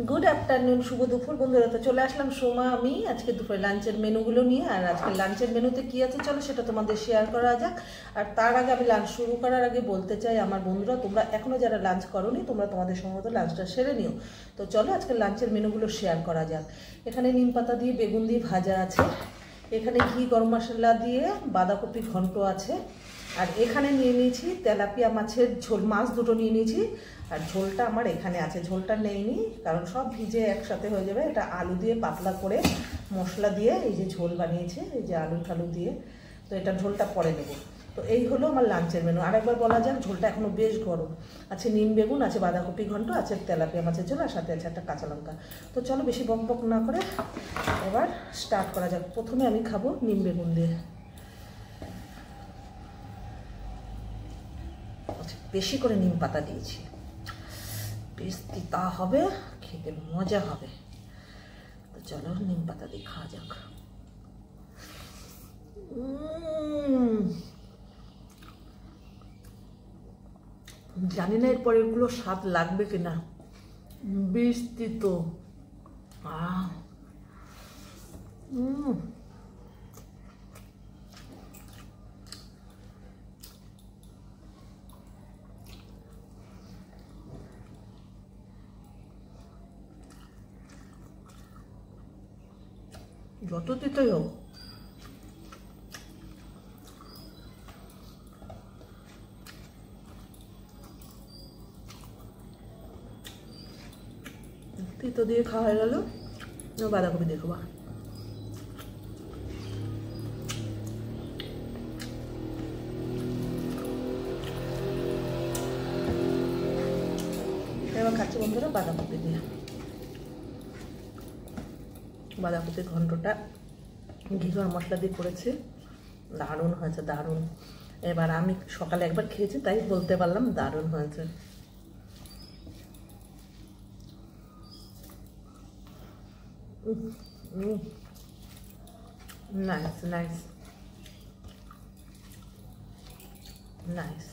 Good afternoon, শুভ দুপুর বন্ধুরা। তো চলে আসলাম সোমা আমি আজকে দুপুরে লাঞ্চের মেনুগুলো নিয়ে। আর আজকে লাঞ্চের মেনুতে কী আছে চলো সেটা তোমাদের শেয়ার করা যাক। আর তার আগে আমি লাঞ্চ শুরু করার আগে বলতে চাই আমার বন্ধুরা, তোমরা এখনও যারা লাঞ্চ করোনি তোমরা তোমাদের সম্ভবত লাঞ্চটা সেরে নিও। তো চলো আজকে লাঞ্চের মেনুগুলো শেয়ার করা যাক। এখানে নিম পাতা দিয়ে বেগুন দিয়ে ভাজা আছে, এখানে ঘি গরম মশলা দিয়ে বাঁধাকপি ঘন্ট আছে, আর এখানে নিয়ে নিয়েছি তেলাপিয়া মাছের ঝোল, মাছ দুটো নিয়ে নিয়েছি। আর ঝোলটা আমার এখানে আছে, ঝোলটা নেইনি কারণ সব ভিজে একসাথে হয়ে যাবে। এটা আলু দিয়ে পাতলা করে মশলা দিয়ে এই যে ঝোল বানিয়েছে, এই যে আলু ঠালু দিয়ে। তো এটা ঝোলটা পরে নেব। তো এই হলো আমার লাঞ্চের মেনু। আরেকবার বলা যাক, ঝোলটা এখনও বেশ গরম আছে। নিম বেগুন আছে, বাঁধাকপি ঘন্ট আছে, তেলাপিয়া মাছের ঝোল, আর সাথে আছে একটা কাঁচা লঙ্কা। তো চলো বেশি বক বক না করে এবার স্টার্ট করা যাক। প্রথমে আমি খাবো নিম বেগুন দিয়ে। বেশি করে নিম পাতা দিয়েছি, বেশ তিতা হবে, খেতে মজা হবে। তো চলো নিম পাতা দিয়ে খাওয়া যাক। জানি না এরপরে এগুলো স্বাদ লাগবে কিনা, বেশ তিতো। যত তিতই হোক তিতো দিয়ে খাওয়া হয়ে গেল। বাঁধাকপি দিয়ে খাওয়া। এবার খাচ্ছি বন্ধুরা বাঁধাকপি দিয়ে। বাঁধাকপির ঘন্টটা ঘি গরম মশলা দিয়ে করেছি, দারুণ হয়েছে, দারুণ। এবার আমি সকালে একবার খেয়েছি তাই বলতে পারলাম দারুণ হয়েছে। Nice nice nice.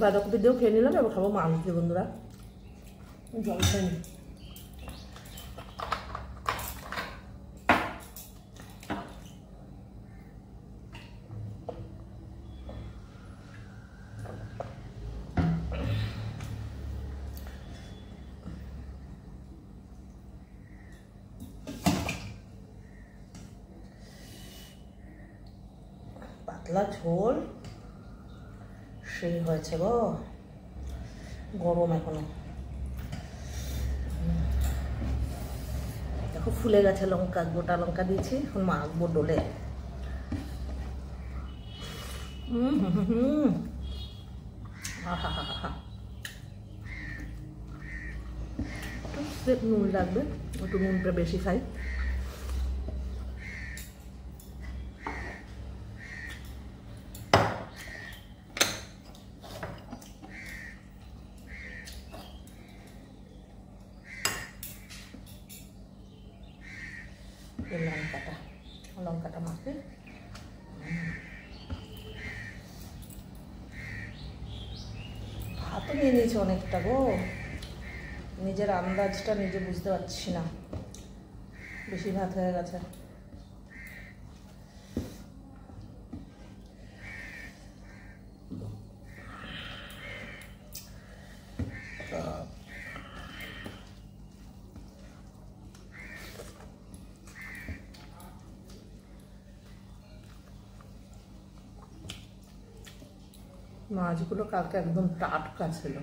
বাঁধাকপি দিয়েও খেয়ে নিলাম। এবার খাবো মাছ দিয়ে বন্ধুরা। জল খাইনি। পাতলা ঝোল সেই হয়েছে গো, গরম এখনো। দেখো ফুলে গেছে লঙ্কা, গোটা লঙ্কা দিয়েছি, এখন মাখবো ডোলে। একটু নুন লাগবে, একটু নুনটা বেশি খাই। লঙ্কাটা মাখে। ভাতও নিয়ে নিয়েছি অনেকটা গো, নিজের আন্দাজটা নিজে বুঝতে পারছি না, বেশি ভাত হয়ে গেছে। মাছগুলো কালকে একদম টাটকা ছিল।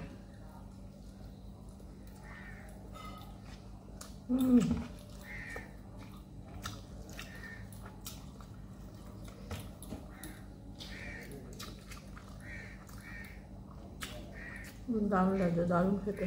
দারুণ লাগছে, দারুণ খেতে।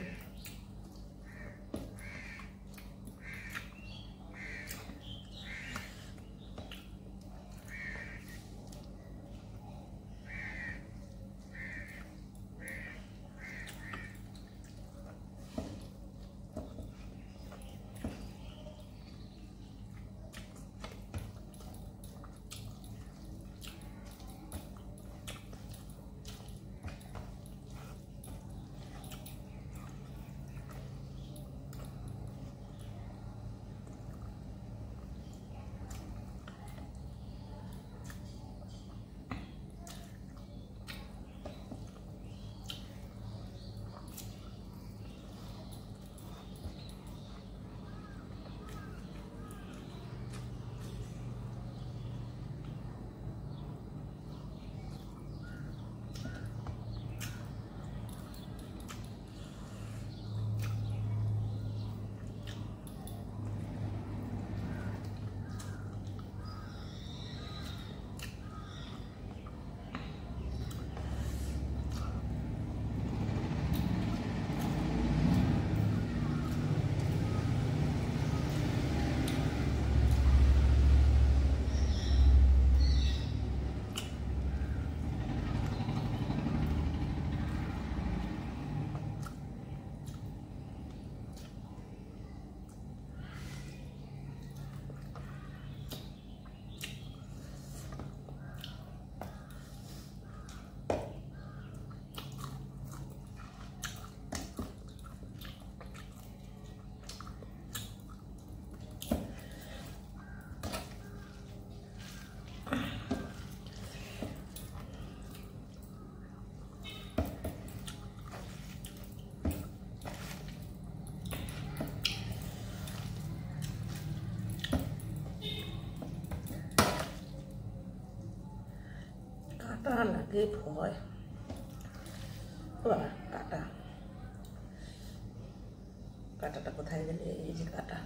কাটা লাগে ভয়, কাটা, কাটাটা কোথায় গেলে? এই যে কাটা।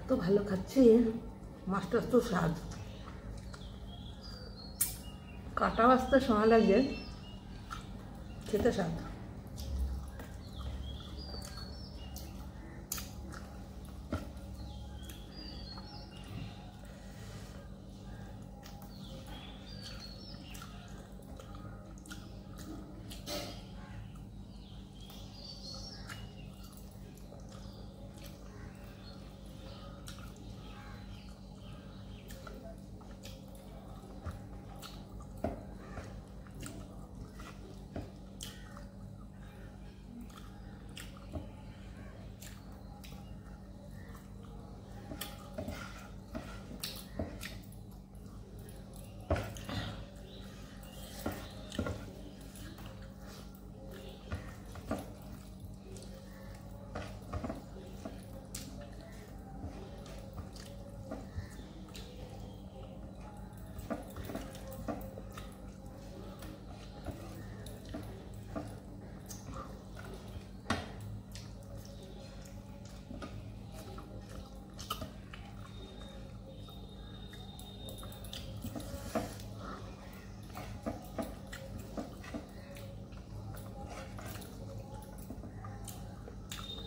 তো ভালো খাচ্ছি, মাছটার তো স্বাদ। কাটা আসতে সময় লাগে, খেতে স্বাদ।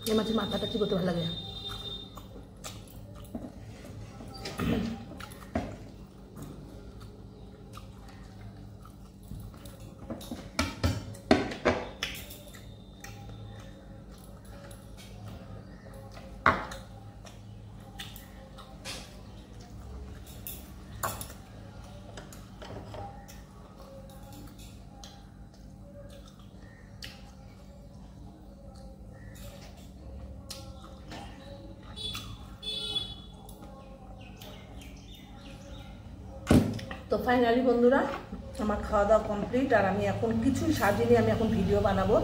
এই মাছের মাথাটা কি করতে ভালো লাগে। তো ফাইনালি বন্ধুরা আমার খাওয়া দাওয়া কমপ্লিট, আর আমি এখন কিছুই সাজিনি, আমি এখন ভিডিও বানাবো।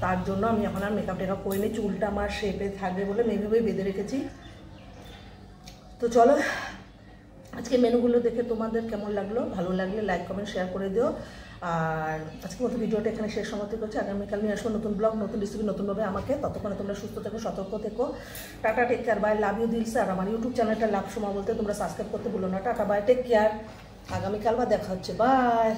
তার জন্য আমি এখন আর মেকআপ টেকআপ করিনি, চুলটা আমার শেপে থাকবে বলে আমি এইভাবেই বেঁধে রেখেছি। তো চলো আজকে মেনুগুলো দেখে তোমাদের কেমন লাগলো, ভালো লাগলে লাইক কমেন্ট শেয়ার করে দিও। আর আজকের মতো ভিডিওটা এখানে শেষ সমাপ্তি করছি। আগামীকাল নিয়ে আসবো নতুন ব্লগ, নতুন রেসিপি, নতুনভাবে আমাকে। ততক্ষণে তোমরা সুস্থ থেকো, সতর্ক থেকো। Tata, take care, bye, love you দিলসে। আর আমার ইউটিউব চ্যানেলটা লাভ সোমা বলতে তোমরা সাবস্ক্রাইব করতে ভুলো না। Tata, bye, take care. আগামীকাল বা দেখা হচ্ছে, বাই।